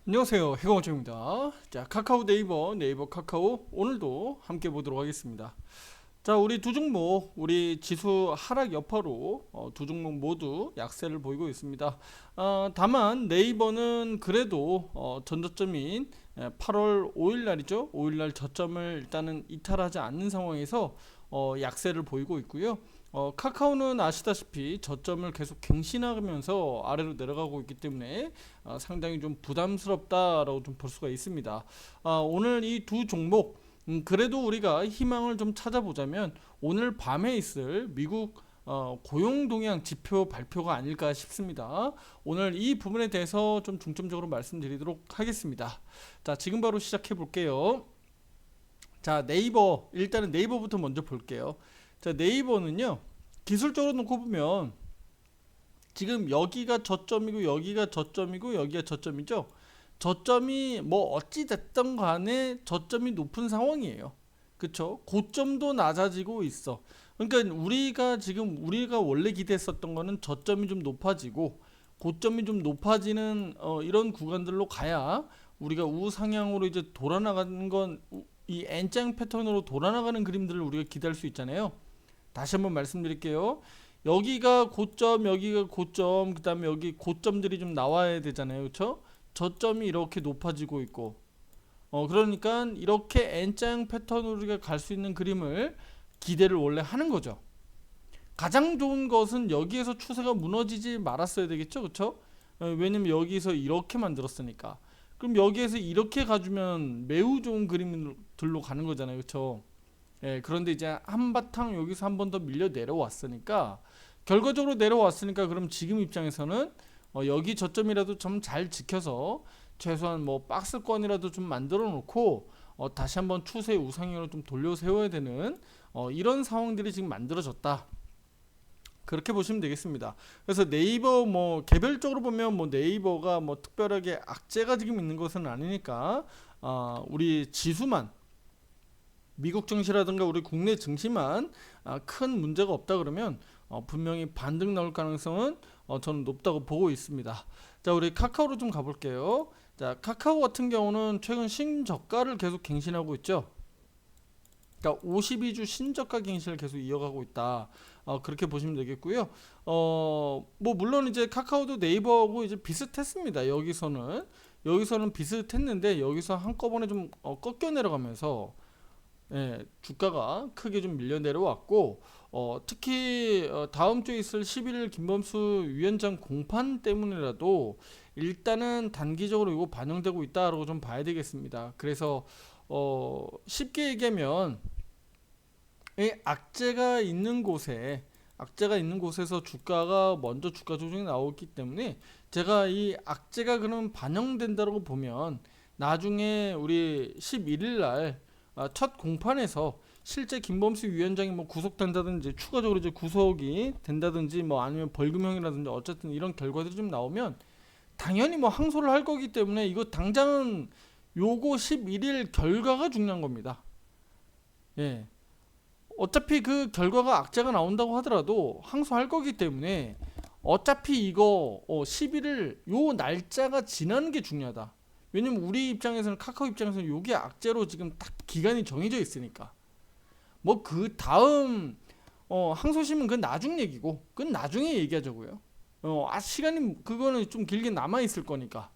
안녕하세요, 해공호입니다. 자, 카카오 네이버 카카오 오늘도 함께 보도록 하겠습니다. 자, 우리 두 종목, 우리 지수 하락 여파로 두 종목 모두 약세를 보이고 있습니다. 다만 네이버는 그래도 전저점인 8월 5일 날이죠. 5일 날 저점을 일단은 이탈하지 않는 상황에서 약세를 보이고 있고요. 카카오는 아시다시피 저점을 계속 갱신하면서 아래로 내려가고 있기 때문에 상당히 좀 부담스럽다라고 좀 볼 수가 있습니다. 오늘 이 두 종목 그래도 우리가 희망을 좀 찾아보자면 오늘 밤에 있을 미국 고용 동향 지표 발표가 아닐까 싶습니다. 오늘 이 부분에 대해서 좀 중점적으로 말씀드리도록 하겠습니다. 자, 지금 바로 시작해 볼게요. 자, 네이버 일단은 네이버부터 먼저 볼게요. 자, 네이버는요. 기술적으로 놓고 보면 지금 여기가 저점이고 여기가 저점이고 여기가 저점이죠. 저점이 뭐 어찌 됐던 간에 저점이 높은 상황이에요. 그쵸? 고점도 낮아지고 있어. 그러니까 우리가 원래 기대했었던 거는 저점이 좀 높아지고 고점이 좀 높아지는 이런 구간들로 가야 우리가 우상향으로 이제 돌아나가는 건 이 N장 패턴으로 돌아나가는 그림들을 우리가 기대할 수 있잖아요. 다시 한번 말씀드릴게요. 여기가 고점, 여기가 고점, 그 다음에 여기 고점들이 좀 나와야 되잖아요. 그쵸? 저점이 이렇게 높아지고 있고 그러니까 이렇게 N장 패턴으로 우리가 갈 수 있는 그림을 기대를 원래 하는 거죠. 가장 좋은 것은 여기에서 추세가 무너지지 말았어야 되겠죠. 그쵸? 왜냐면 여기서 이렇게 만들었으니까. 그럼 여기에서 이렇게 가주면 매우 좋은 그림들로 가는 거잖아요. 그쵸? 예, 그런데 이제 한바탕 여기서 한 번 더 밀려 내려왔으니까 결과적으로 내려왔으니까 그럼 지금 입장에서는 여기 저점이라도 좀 잘 지켜서 최소한 뭐 박스권이라도 좀 만들어 놓고 다시 한번 추세 우상향으로 좀 돌려 세워야 되는 이런 상황들이 지금 만들어졌다. 그렇게 보시면 되겠습니다. 그래서 네이버 뭐 개별적으로 보면 뭐 네이버가 뭐 특별하게 악재가 지금 있는 것은 아니니까 우리 지수만 미국 증시라든가 우리 국내 증시만 큰 문제가 없다 그러면 분명히 반등 나올 가능성은 저는 높다고 보고 있습니다. 자, 우리 카카오로 좀 가볼게요. 자, 카카오 같은 경우는 최근 신저가를 계속 갱신하고 있죠. 그러니까 52주 신저가 갱신을 계속 이어가고 있다. 그렇게 보시면 되겠고요. 뭐 물론 이제 카카오도 네이버하고 이제 비슷했습니다. 여기서는 비슷했는데 여기서 한꺼번에 좀 꺾여 내려가면서 예, 주가가 크게 좀 밀려 내려왔고 특히 다음 주에 있을 11일 김범수 위원장 공판 때문이라도 일단은 단기적으로 이거 반영되고 있다라고 좀 봐야 되겠습니다. 그래서 쉽게 얘기하면 이 악재가 있는 곳에서 주가가 먼저 주가 조정이 나오기 때문에 제가 이 악재가 그럼 반영된다고 보면 나중에 우리 11일 날 첫 공판에서 실제 김범수 위원장이 뭐 구속된다든지 추가적으로 이제 구속이 된다든지 뭐 아니면 벌금형이라든지 어쨌든 이런 결과들이 좀 나오면 당연히 뭐 항소를 할 거기 때문에 이거 당장은 요거 11일 결과가 중요한 겁니다. 예. 어차피 그 결과가 악재가 나온다고 하더라도 항소할 거기 때문에 어차피 이거 11일 요 날짜가 지나는 게 중요하다. 왜냐면 우리 입장에서는 카카오 입장에서는 요게 악재로 지금 딱 기간이 정해져 있으니까 뭐 그 다음 항소심은 그건 나중 얘기고 그건 나중에 얘기하자고요. 시간이 그거는 좀 길게 남아 있을 거니까.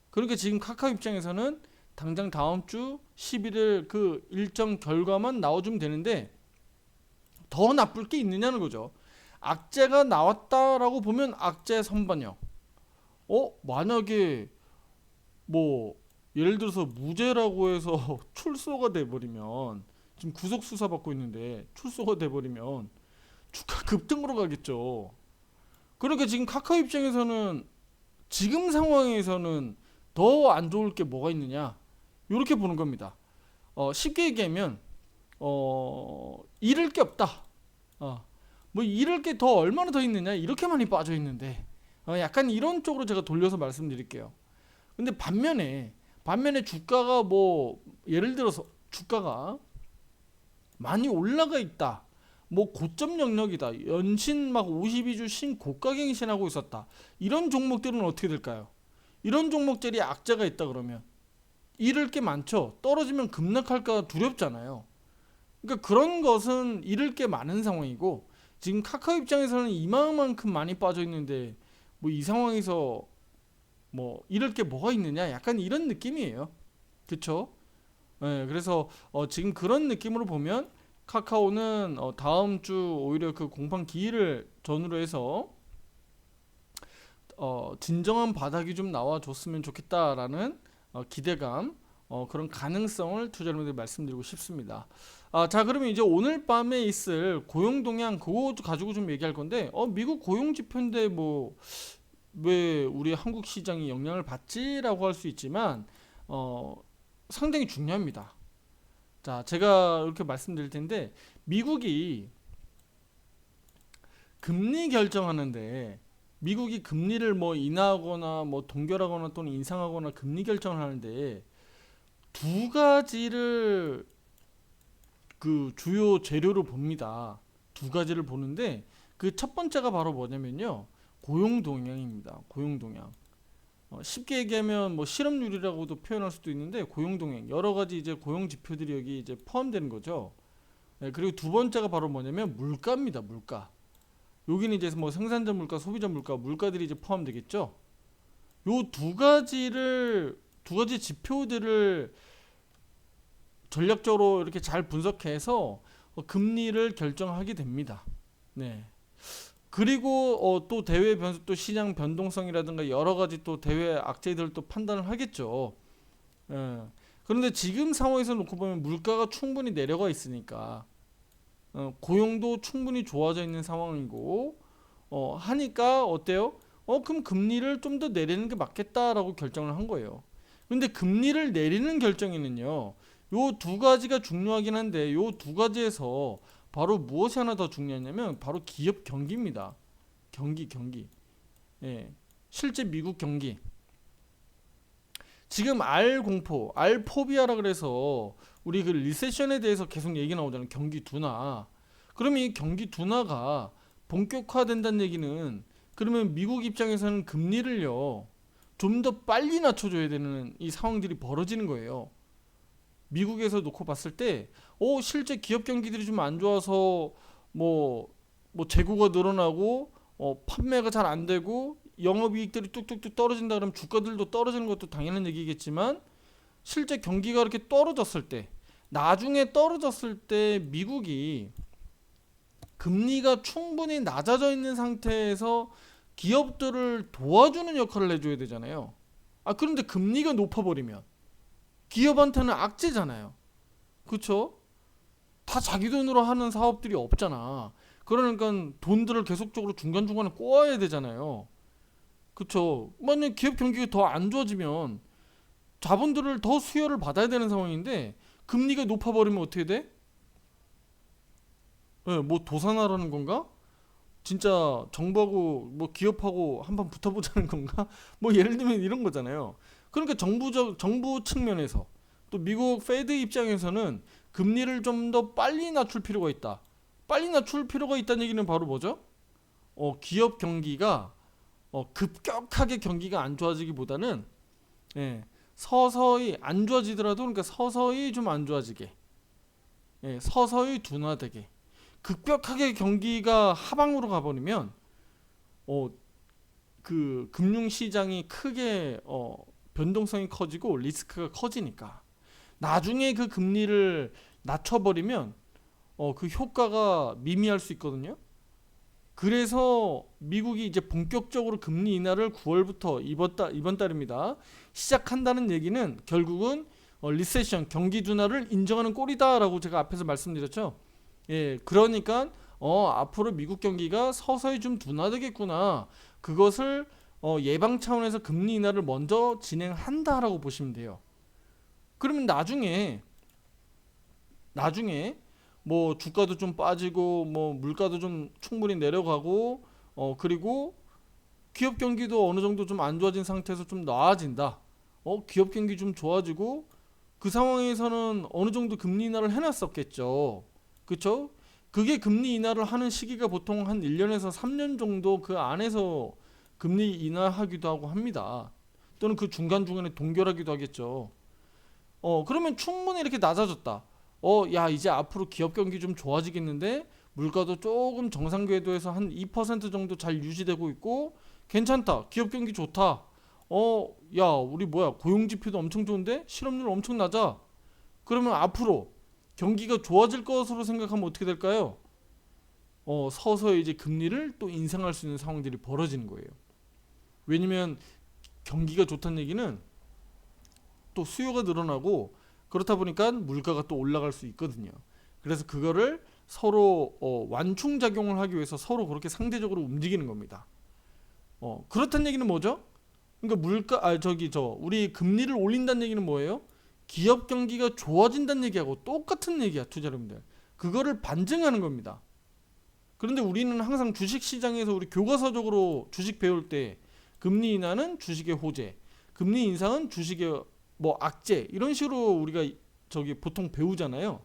그러니까 지금 카카오 입장에서는 당장 다음 주 11일 그 일정 결과만 나와주면 되는데 더 나쁠 게 있느냐는 거죠. 악재가 나왔다라고 보면 악재 선반영. 만약에 뭐 예를 들어서 무죄라고 해서 출소가 돼버리면 지금 구속 수사 받고 있는데 출소가 돼버리면 주가 급등으로 가겠죠. 그러니까 지금 카카오 입장에서는 지금 상황에서는 더 안 좋을 게 뭐가 있느냐 이렇게 보는 겁니다. 쉽게 얘기하면 잃을 게 없다. 뭐 잃을 게 더 얼마나 더 있느냐 이렇게 많이 빠져 있는데 약간 이런 쪽으로 제가 돌려서 말씀드릴게요. 근데 반면에 주가가 뭐 예를 들어서 주가가 많이 올라가 있다. 뭐 고점 영역이다. 연신 막 52주 신고가 갱신하고 있었다. 이런 종목들은 어떻게 될까요? 이런 종목들이 악재가 있다 그러면 잃을 게 많죠. 떨어지면 급락할까 두렵잖아요. 그러니까 그런 것은 잃을 게 많은 상황이고, 지금 카카오 입장에서는 이만큼 많이 빠져 있는데 뭐 이 상황에서 뭐 잃을 게 뭐가 있느냐, 약간 이런 느낌이에요. 그쵸? 네, 그래서 지금 그런 느낌으로 보면 카카오는 다음 주 오히려 그 공판 기일을 전후로 해서 진정한 바닥이 좀 나와줬으면 좋겠다라는 기대감, 그런 가능성을 투자자분들 말씀드리고 싶습니다. 자, 그러면 이제 오늘 밤에 있을 고용 동향 그거 가지고 좀 얘기할 건데, 미국 고용 지표인데 뭐 왜 우리 한국 시장이 영향을 받지라고 할 수 있지만 상당히 중요합니다. 자, 제가 이렇게 말씀드릴 텐데, 미국이 금리 결정하는데, 미국이 금리를 뭐 인하하거나 뭐 동결하거나 또는 인상하거나 금리 결정을 하는데 두 가지를 그 주요 재료로 봅니다. 두 가지를 보는데 그 첫 번째가 바로 뭐냐면요, 고용 동향입니다. 고용 동향. 쉽게 얘기하면 뭐 실업률이라고도 표현할 수도 있는데, 고용 동향, 여러 가지 이제 고용 지표들이 여기 이제 포함되는 거죠. 네, 그리고 두 번째가 바로 뭐냐면 물가입니다. 물가. 여기는 이제 뭐 생산자 물가, 소비자 물가, 물가들이 이제 포함되겠죠. 요 두 가지 지표들을 전략적으로 이렇게 잘 분석해서 금리를 결정하게 됩니다. 네. 그리고 또 대외 변수, 또 시장 변동성이라든가 여러 가지 또 대외 악재들을 또 판단을 하겠죠. 예. 그런데 지금 상황에서 놓고 보면 물가가 충분히 내려가 있으니까 고용도 충분히 좋아져 있는 상황이고 하니까 어때요? 그럼 금리를 좀 더 내리는 게 맞겠다라고 결정을 한 거예요. 근데 금리를 내리는 결정에는요, 요 두 가지가 중요하긴 한데, 요 두 가지에서 바로 무엇이 하나 더 중요하냐면 바로 기업 경기입니다. 경기. 예. 실제 미국 경기. 지금 R 공포, R 포비아라 그래서 우리 그 리세션에 대해서 계속 얘기 나오잖아요. 경기 둔화. 그러면 이 경기 둔화가 본격화된다는 얘기는, 그러면 미국 입장에서는 금리를요 좀 더 빨리 낮춰줘야 되는 이 상황들이 벌어지는 거예요. 미국에서 놓고 봤을 때, 실제 기업 경기들이 좀 안 좋아서 뭐, 뭐 재고가 늘어나고 판매가 잘 안 되고 영업이익들이 뚝뚝뚝 떨어진다 그러면 주가들도 떨어지는 것도 당연한 얘기겠지만, 실제 경기가 이렇게 떨어졌을 때, 나중에 떨어졌을 때 미국이 금리가 충분히 낮아져 있는 상태에서 기업들을 도와주는 역할을 해줘야 되잖아요. 그런데 금리가 높아버리면 기업한테는 악재잖아요. 그쵸? 다 자기 돈으로 하는 사업들이 없잖아. 그러니까 돈들을 계속적으로 중간중간에 꼬아야 되잖아요. 그쵸? 만약 기업 경기가 더 안 좋아지면 자본들을 더 수요를 받아야 되는 상황인데, 금리가 높아버리면 어떻게 돼? 뭐 도산하라는 건가? 진짜 정부하고 뭐 기업하고 한번 붙어보자는 건가? 뭐 예를 들면 이런 거잖아요. 그러니까 정부 측면에서, 또 미국 페드 입장에서는 금리를 좀 더 빨리 낮출 필요가 있다. 빨리 낮출 필요가 있다는 얘기는 바로 뭐죠? 기업 경기가 급격하게 경기가 안 좋아지기보다는, 예, 서서히 안 좋아지더라도, 그러니까 서서히 좀 안 좋아지게, 서서히 둔화되게. 급격하게 경기가 하방으로 가버리면 그 금융 시장이 크게 변동성이 커지고 리스크가 커지니까, 나중에 그 금리를 낮춰버리면 그 효과가 미미할 수 있거든요. 그래서 미국이 이제 본격적으로 금리 인하를 9월부터 이번 달입니다 시작한다는 얘기는, 결국은 리세션, 경기 둔화를 인정하는 꼴이다라고 제가 앞에서 말씀드렸죠. 예, 그러니까 앞으로 미국 경기가 서서히 좀 둔화되겠구나. 그것을 예방 차원에서 금리 인하를 먼저 진행한다라고 보시면 돼요. 그러면 나중에 뭐 주가도 좀 빠지고 뭐 물가도 좀 충분히 내려가고 그리고 기업 경기도 어느 정도 좀 안 좋아진 상태에서 좀 나아진다. 기업 경기 좀 좋아지고, 그 상황에서는 어느 정도 금리 인하를 해놨었겠죠. 그쵸? 그게 금리 인하를 하는 시기가 보통 한 1년에서 3년 정도 그 안에서 금리 인하하기도 하고 합니다. 또는 그 중간중간에 동결하기도 하겠죠. 그러면 충분히 이렇게 낮아졌다. 야, 이제 앞으로 기업 경기 좀 좋아지겠는데 물가도 조금 정상 궤도에서 한 2% 정도 잘 유지되고 있고 괜찮다. 기업 경기 좋다. 야, 우리 뭐야? 고용 지표도 엄청 좋은데 실업률 엄청 낮아. 그러면 앞으로 경기가 좋아질 것으로 생각하면 어떻게 될까요? 서서히 이제 금리를 또 인상할 수 있는 상황들이 벌어지는 거예요. 왜냐면 경기가 좋다는 얘기는 또 수요가 늘어나고 그렇다 보니까 물가가 또 올라갈 수 있거든요. 그래서 그거를 서로 완충작용을 하기 위해서 서로 그렇게 상대적으로 움직이는 겁니다. 그렇다는 얘기는 뭐죠? 그러니까 우리 금리를 올린다는 얘기는 뭐예요? 기업 경기가 좋아진다는 얘기하고 똑같은 얘기야, 투자자분들. 그거를 반증하는 겁니다. 그런데 우리는 항상 주식 시장에서 우리 교과서적으로 주식 배울 때 금리 인하는 주식의 호재, 금리 인상은 주식의 뭐 악재 이런 식으로 우리가 보통 배우잖아요.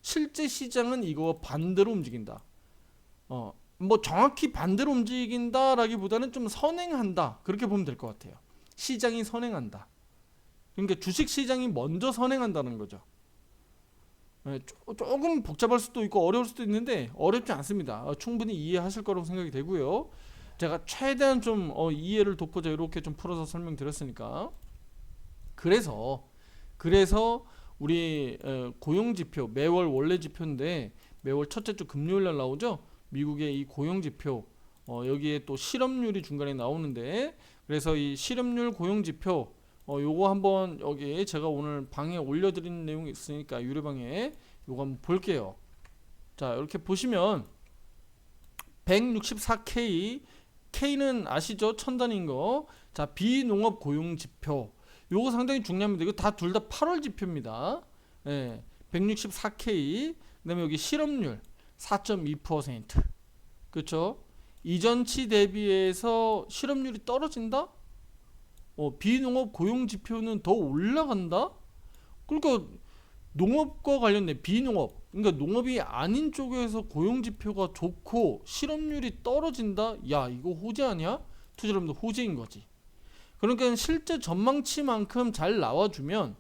실제 시장은 이거와 반대로 움직인다. 뭐 정확히 반대로 움직인다라기보다는 좀 선행한다 그렇게 보면 될 것 같아요. 시장이 선행한다. 그러니까 주식 시장이 먼저 선행한다는 거죠. 조금 복잡할 수도 있고 어려울 수도 있는데 어렵지 않습니다. 충분히 이해하실 거라고 생각이 되고요. 제가 최대한 좀 이해를 돕고자 이렇게 좀 풀어서 설명드렸으니까. 그래서 우리 고용지표 매월 원래 지표인데 매월 첫째 주 금요일 날 나오죠. 미국의 이 고용지표 여기에 또 실업률이 중간에 나오는데 그래서 이 실업률 고용지표 요거 한번 여기 제가 오늘 방에 올려드린 내용이 있으니까 유료방에 요거 한번 볼게요. 자, 이렇게 보시면 164K K는 아시죠? 천단인 거. 자, 비농업 고용지표 요거 상당히 중요합니다. 이거 둘 다 8월 지표입니다. 164K 그 다음에 여기 실업률 4.2%. 그렇죠? 이전치 대비해서 실업률이 떨어진다? 비농업 고용 지표는 더 올라간다? 그러니까 농업과 관련된 비농업, 그러니까 농업이 아닌 쪽에서 고용 지표가 좋고 실업률이 떨어진다? 야, 이거 호재 아니야? 투자 여러분들 호재인 거지. 그러니까 실제 전망치만큼 잘 나와주면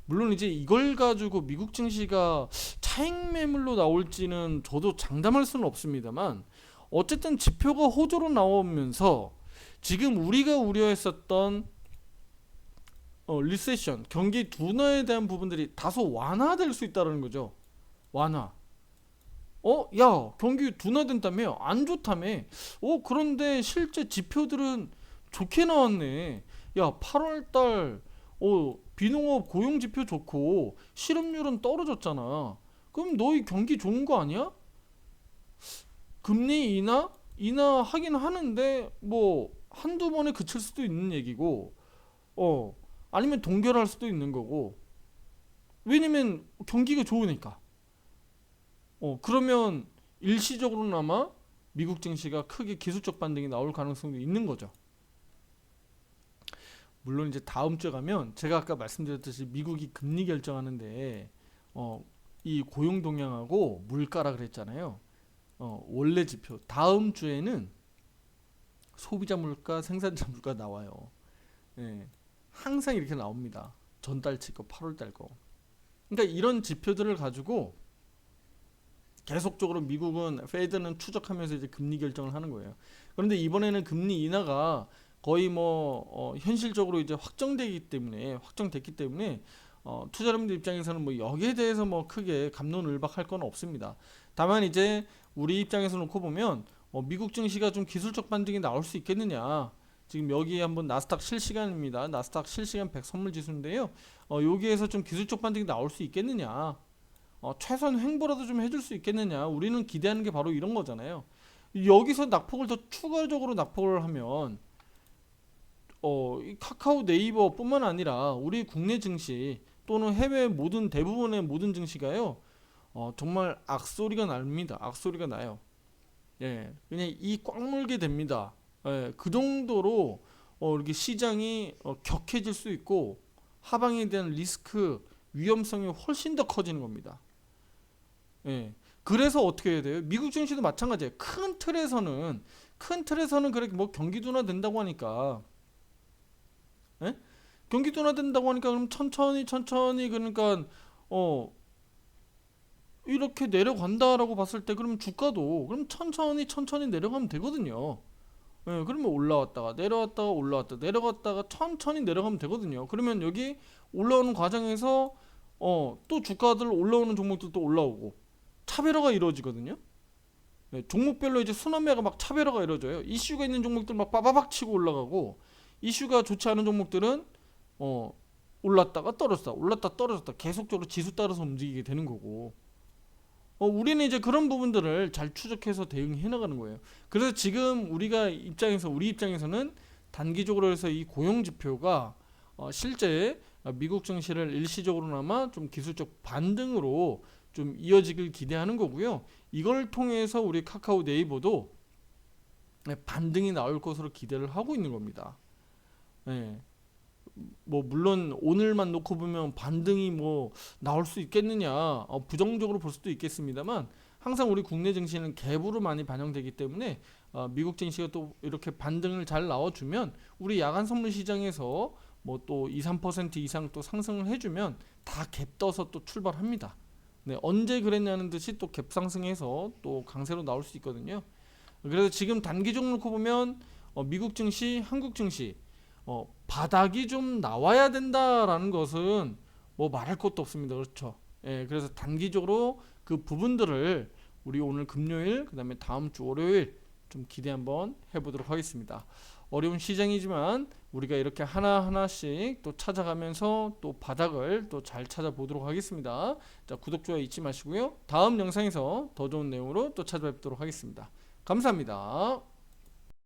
물론 이제 이걸 가지고 미국 증시가 차익 매물로 나올지는 저도 장담할 수는 없습니다만 어쨌든 지표가 호조로 나오면서 지금 우리가 우려했었던 리세션, 경기 둔화에 대한 부분들이 다소 완화될 수 있다는 거죠. 완화. 야, 경기 둔화된다며? 안 좋다며? 그런데 실제 지표들은 좋게 나왔네. 야, 8월달 비농업 고용 지표 좋고 실업률은 떨어졌잖아. 그럼 너희 경기 좋은 거 아니야? 금리 인하하긴 하는데 뭐 한두 번에 그칠 수도 있는 얘기고 아니면 동결할 수도 있는 거고 왜냐면 경기가 좋으니까 그러면 일시적으로나마 미국 증시가 크게 기술적 반등이 나올 가능성도 있는 거죠. 물론 이제 다음 주에 가면 제가 아까 말씀드렸듯이 미국이 금리 결정하는데 이 고용 동향하고 물가라 그랬잖아요. 원래 지표 다음 주에는 소비자 물가, 생산자 물가 나와요. 항상 이렇게 나옵니다. 전달치 거, 8월달 거. 그러니까 이런 지표들을 가지고 계속적으로 미국은 페드는 추적하면서 이제 금리 결정을 하는 거예요. 그런데 이번에는 금리 인하가 거의 현실적으로 이제 확정됐기 때문에 투자자분들 입장에서는 뭐 여기에 대해서 뭐 크게 갑론을박할 건 없습니다. 다만 이제 우리 입장에서 놓고 보면 미국 증시가 좀 기술적 반등이 나올 수 있겠느냐. 지금 여기에 한번 나스닥 실시간입니다. 나스닥 실시간 100 선물 지수인데요. 여기에서 좀 기술적 반등이 나올 수 있겠느냐. 최소한 횡보라도 좀 해줄 수 있겠느냐. 우리는 기대하는 게 바로 이런 거잖아요. 여기서 낙폭을 더 추가적으로 낙폭을 하면 이 카카오 네이버 뿐만 아니라 우리 국내 증시 또는 해외 대부분의 모든 증시가요. 정말 악소리가 납니다. 악소리가 나요. 그냥 이 꽉 물게 됩니다. 그 정도로 이렇게 시장이 격해질 수 있고 하방에 대한 리스크 위험성이 훨씬 더 커지는 겁니다. 그래서 어떻게 해야 돼요? 미국 증시도 마찬가지예요. 큰 틀에서는 그렇게 뭐 경기 둔화 된다고 하니까 예? 경기 둔화된다고 하니까 그럼 천천히 그러니까 어 이렇게 내려간다라고 봤을 때 그럼 주가도 그럼 천천히 내려가면 되거든요. 예, 그러면 올라왔다가 내려왔다가 올라왔다 내려갔다가 천천히 내려가면 되거든요. 그러면 여기 올라오는 과정에서 또 주가들 올라오는 종목들도 올라오고 차별화가 이루어지거든요. 네, 종목별로 이제 순환매가 막 차별화가 이루어져요. 이슈가 있는 종목들 막 빠바박 치고 올라가고 이슈가 좋지 않은 종목들은 어 올랐다가 떨어졌다 올랐다 떨어졌다 계속적으로 지수 따라서 움직이게 되는 거고 우리는 이제 그런 부분들을 잘 추적해서 대응해 나가는 거예요. 그래서 지금 우리 입장에서는 단기적으로 해서 이 고용 지표가 실제 미국 증시를 일시적으로나마 좀 기술적 반등으로 좀 이어지길 기대하는 거고요. 이걸 통해서 우리 카카오 네이버도 반등이 나올 것으로 기대를 하고 있는 겁니다. 예. 뭐 물론 오늘만 놓고 보면 반등이 뭐 나올 수 있겠느냐 부정적으로 볼 수도 있겠습니다만 항상 우리 국내 증시는 갭으로 많이 반영되기 때문에 미국 증시가 또 이렇게 반등을 잘 나와주면 우리 야간 선물 시장에서 뭐 또 2, 3% 이상 또 상승을 해주면 다 갭 떠서 또 출발합니다. 네, 언제 그랬냐는 듯이 또 갭 상승해서 또 강세로 나올 수 있거든요. 그래서 지금 단기적으로 놓고 보면 미국 증시, 한국 증시 바닥이 좀 나와야 된다라는 것은 뭐 말할 것도 없습니다. 그렇죠? 예, 그래서 단기적으로 그 부분들을 우리 오늘 금요일 그다음에 다음 주 월요일 좀 기대 한번 해보도록 하겠습니다. 어려운 시장이지만 우리가 이렇게 하나하나씩 또 찾아가면서 또 바닥을 또 잘 찾아보도록 하겠습니다. 자, 구독, 좋아요 잊지 마시고요. 다음 영상에서 더 좋은 내용으로 또 찾아뵙도록 하겠습니다. 감사합니다.